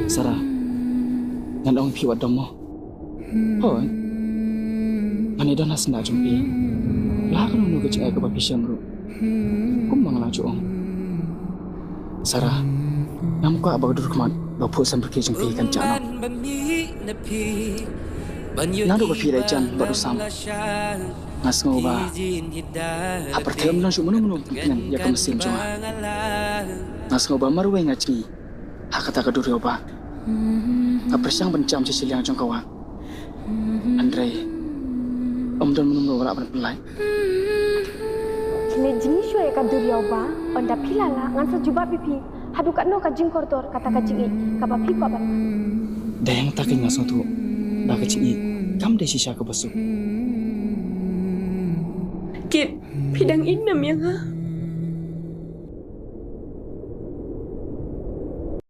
Sarah, nan ong piwat damo. Hoy, mani don hasna jumpi. Lakan nu ke cai ke papi syamru. Kum manglang cuong. Sarah, nam ko abag dur kmat bapu sampai ke jumpi kan cana. Nado papi rai jan baru sam. Ngas ngoba. Apar tem lan shumunu munu pimpinan ya kemesin jonga. Ngas ngoba marwe ngaci. Hakata ka dur yoba. Apar syang bencam cicil yang jong kawa. Andre, om don munu wala ban pelai. Cine jenis syoi ka dur yoba, onda pilala ngan sejuba pipi. Hadu kat no ka jing kortor kata ka jingi ka papi ko ban. Dayang takin ngas tu. Ba ka cingi. Kam de sisa ka basu. Kit, pidang inam yang ha.